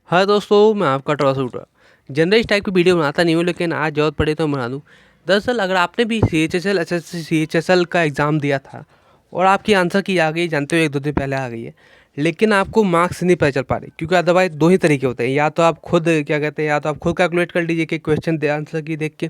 हाँ दोस्तों, मैं आपका ट्रॉस शूटर जनरल इस टाइप की वीडियो बनाता नहीं हूँ, लेकिन आज ज़रूरत पड़े तो बना दूँ। दरअसल अगर आपने भी CHSL SSC CHSL का एग्ज़ाम दिया था और आपकी आंसर की आ गई, जानते हो एक दो दिन पहले आ गई है, लेकिन आपको मार्क्स नहीं पता चल पा रहे, क्योंकि अदरवाइज दो ही तरीके होते हैं। या तो आप खुद क्या कहते हैं, या तो आप खुद कैलकुलेट कर लीजिए कि क्वेश्चन दे आंसर की देख के,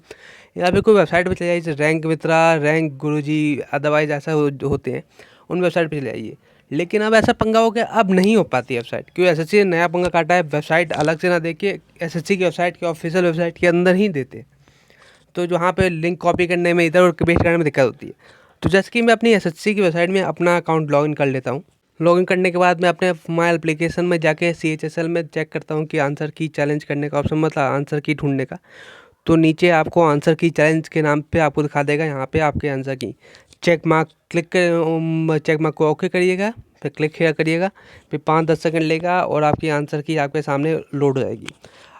या फिर कोई वेबसाइट पर चले जाइए, जैसे रैंक मित्रा, रैंक गुरुजी, अदरवाइज ऐसा होते हैं, उन वेबसाइट पर चले जाइए। लेकिन अब ऐसा पंगा हो गया, अब नहीं हो पाती वेबसाइट, क्योंकि एसएससी ने नया पंगा काटा है, वेबसाइट अलग से ना देके एसएससी की वेबसाइट के ऑफिशियल वेबसाइट के अंदर ही देते। तो जहाँ पे लिंक कॉपी करने में, इधर उधर पेस्ट करने में दिक्कत होती है। तो जैसे कि मैं अपनी एसएससी की वेबसाइट में अपना अकाउंट लॉगिन कर लेता हूँ। लॉगिन करने के बाद मैं अपने मोबाइल एप्लीकेशन में जाके CHSL में चेक करता हूँ कि आंसर की चैलेंज करने का ऑप्शन, मतलब आंसर की ढूंढने का। तो नीचे आपको आंसर की चैलेंज के नाम पे आपको दिखा देगा, यहाँ पे आपके आंसर की चेक मार्क क्लिक कर, चेक मार्क को ओके करिएगा, फिर क्लिक शेयर करिएगा, फिर 5-10 सेकंड लेगा और आपकी आंसर की आपके सामने लोड हो जाएगी।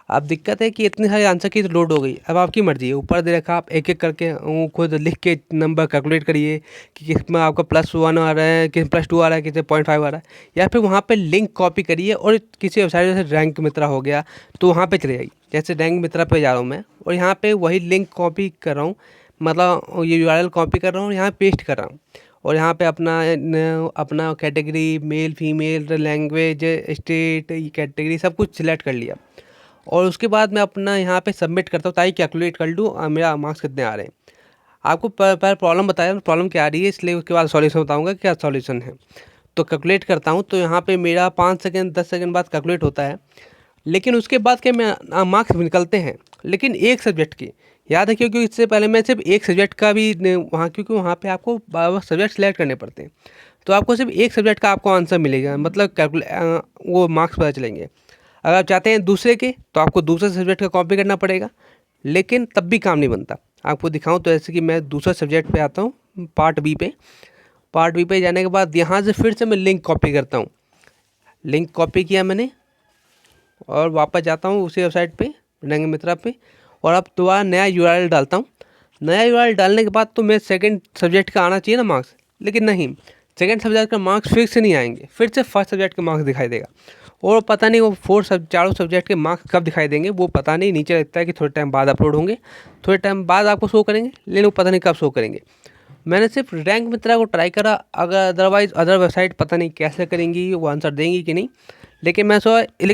अब दिक्कत है कि इतनी सारी आंसर की तो लोड हो गई, अब आपकी मर्जी है, ऊपर दे रखा, आप एक एक करके खुद लिख के नंबर कैलकुलेट करिए कि किस में आपका +1 आ रहा है, किस +2 आ रहा है, किस 0.5 आ रहा है, या फिर वहाँ पे लिंक कॉपी करिए और किसी वेबसाइट जैसे रैंक मित्रा हो गया तो वहाँ पे चले जाइए। जैसे रैंक मित्रा पे जा रहा हूँ मैं और यहाँ पे वही लिंक कॉपी कर रहा हूँ, मतलब ये URL कॉपी कर रहा हूँ, यहाँ पेस्ट कर रहा हूँ और यहाँ पे अपना category, male female, language, state, category सब कुछ सिलेक्ट कर लिया और उसके बाद मैं अपना यहाँ पे सबमिट करता हूँ ताकि कैलकुलेट कर लूँ मेरा मार्क्स कितने आ रहे हैं। आपको पर प्रॉब्लम बताया, प्रॉब्लम क्या आ रही है, इसलिए उसके बाद सॉल्यूशन बताऊँगा क्या सॉल्यूशन है। तो कैलकुलेट करता हूँ, तो यहाँ पे मेरा 5 सेकंड 10 सेकंड बाद कैलकुलेट होता है, लेकिन उसके बाद क्या मैं मार्क्स निकलते हैं, लेकिन एक सब्जेक्ट के। याद है, क्योंकि इससे पहले मैं सिर्फ एक सब्जेक्ट का भी वहाँ, क्योंकि वहाँ पे आपको सब्जेक्ट सेलेक्ट करने पड़ते हैं, तो आपको सिर्फ एक सब्जेक्ट का आपको आंसर मिलेगा, मतलब वो मार्क्स पता चलेंगे। अगर आप चाहते हैं दूसरे के, तो आपको दूसरे सब्जेक्ट का कॉपी करना पड़ेगा, लेकिन तब भी काम नहीं बनता। आपको दिखाऊं तो ऐसे कि मैं दूसरा सब्जेक्ट पे आता हूँ, पार्ट बी पे जाने के बाद यहाँ से फिर से मैं लिंक कॉपी करता हूँ। लिंक कॉपी किया मैंने और वापस जाता हूँ उसी वेबसाइट पे, रैंक मित्रा पे, और अब दोबारा नया URL डालता हूँ। नया URL डालने के बाद तो मैं सेकंड सब्जेक्ट का आना चाहिए ना मार्क्स, लेकिन नहीं, सेकंड सब्जेक्ट का मार्क्स फिर से नहीं आएंगे, फिर से फर्स्ट सब्जेक्ट के मार्क्स दिखाई देगा। और पता नहीं वो चारों सब्जेक्ट के मार्क्स कब दिखाई देंगे, वो पता नहीं, नीचे लगता है कि थोड़े टाइम बाद अपलोड होंगे, थोड़े टाइम बाद आपको शो करेंगे, लेकिन वो पता नहीं कब शो करेंगे। मैंने सिर्फ रैंक मित्रा को ट्राई करा, अगर अदरवाइज अदर वेबसाइट पता नहीं कैसे करेंगी, वो आंसर देंगी कि नहीं। लेकिन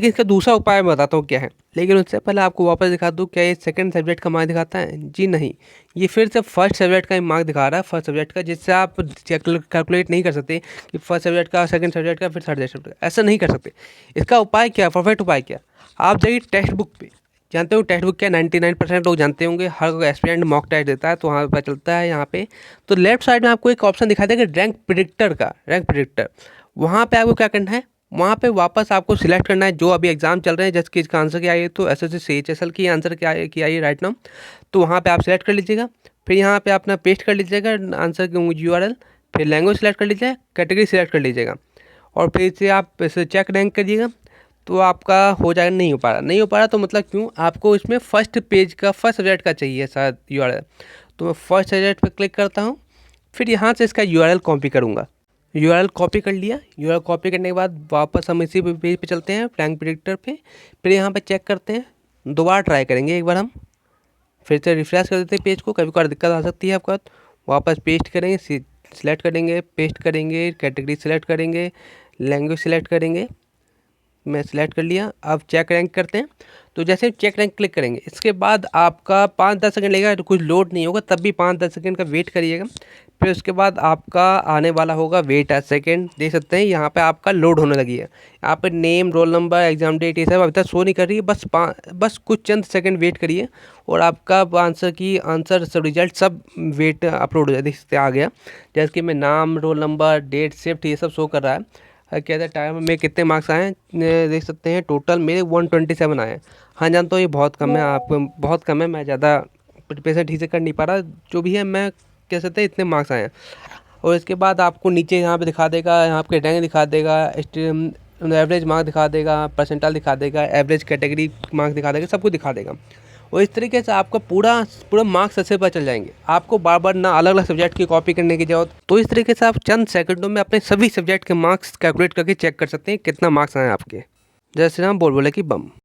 इसका दूसरा उपाय मैं बताता हूँ क्या है। लेकिन उससे पहले आपको वापस दिखा दूँ, क्या ये सेकंड सब्जेक्ट का मार्क्स दिखाता है? जी नहीं, ये फिर से फर्स्ट सब्जेक्ट का मार्क्स दिखा रहा है, फर्स्ट सब्जेक्ट का, जिससे आप कैलकुलेट नहीं कर सकते कि फर्स्ट सब्जेक्ट का, सेकंड सब्जेक्ट का, फिर थर्ड सब्जेक्ट का, ऐसा नहीं कर सकते। इसका उपाय क्या, परफेक्ट उपाय क्या, आप जाइए टेक्स्ट बुक पे। जानते हो टेक्स्ट बुक क्या, 99% लोग जानते होंगे, हर एस्पिरेंट मॉक टेस्ट देता है, तो वहाँ पता चलता है। यहाँ पे तो लेफ्ट साइड में आपको एक ऑप्शन दिखाई देगा रैंक प्रिडिक्टर का, रैंक प्रिडिक्टर। वहाँ पे आपको क्या करना है, वहाँ पे वापस आपको सिलेक्ट करना है जो अभी एग्जाम चल रहे हैं, जैसे कि इसका आंसर क्या है, तो SSC CHSL की आंसर क्या है, क्या है राइट नाउ। तो वहाँ पे आप सिलेक्ट कर लीजिएगा, फिर यहाँ पे अपना पेस्ट कर लीजिएगा आंसर की URL, फिर लैंग्वेज सेलेक्ट कर लीजिएगा, कैटेगरी सेलेक्ट कर लीजिएगा और फिर से आप इसे चेक रैंक करिएगा, तो आपका हो जाएगा। नहीं हो पा रहा तो मतलब क्यों, आपको इसमें फर्स्ट पेज का, फर्स्ट सब्जेक्ट का चाहिए शायद URL। तो मैं फर्स्ट सब्जेक्ट पे क्लिक करता हूँ, फिर यहाँ से इसका URL कॉपी करूँगा। URL कॉपी कर लिया, URL कॉपी करने के बाद वापस हम इसी पेज पे चलते हैं, रैंक प्रेडिक्टर पे। फिर यहाँ पे चेक करते हैं, दोबारा ट्राई करेंगे एक बार हम, फिर से रिफ्रेश कर देते हैं पेज को, कभी कभार दिक्कत आ सकती है आपका। वापस पेस्ट करेंगे, सिलेक्ट करेंगे, पेस्ट करेंगे, कैटेगरी सिलेक्ट करेंगे, लैंग्वेज सिलेक्ट करेंगे, मैं सिलेक्ट कर लिया। अब चेक रैंक करते हैं, तो जैसे चेक रैंक क्लिक करेंगे, इसके बाद आपका 5-10 सेकंड लगेगा, तो कुछ लोड नहीं होगा, तब भी 5-10 सेकंड का वेट करिएगा। फिर उसके बाद आपका आने वाला होगा, वेट 10 सेकंड, देख सकते हैं यहाँ पे आपका लोड होने लगी है। यहाँ पे name, roll number, exam date, ये सब अभी तक शो नहीं कर रही है, बस कुछ चंद सेकंड वेट करिए और आपका आंसर सब रिजल्ट सब वेट अपलोड हो जाए, देख सकते हैं आ गया। जैसे कि मैं नाम, रोल नंबर, डेट, शिफ्ट, ये सब शो कर रहा है। क्या था टाइम में कितने मार्क्स आए हैं, देख सकते हैं टोटल मेरे 127 आए हैं। हाँ जानता हूँ ये बहुत कम है, आप बहुत कम है, मैं ज़्यादा प्रिपरेशन ठीक से कर नहीं पा रहा, जो भी है मैं कह सकते हैं इतने मार्क्स आए हैं। और इसके बाद आपको नीचे यहाँ पे दिखा देगा, यहाँ आपके रैंक दिखा देगा, एवरेज मार्क्स दिखा देगा, परसेंटाइल दिखा देगा, एवरेज कैटेगरी मार्क्स दिखा देगा, सब कुछ दिखा देगा। और इस तरीके से आपका पूरा पूरा मार्क्स अच्छे पर चल जाएंगे, आपको बार बार ना अलग अलग सब्जेक्ट की कॉपी करने की जरूरत। तो इस तरीके से आप चंद सेकंडों में अपने सभी सब्जेक्ट के मार्क्स कैलकुलेट करके चेक कर सकते हैं कितना मार्क्स आए आपके। जय श्री राम, बोल बोले कि बम।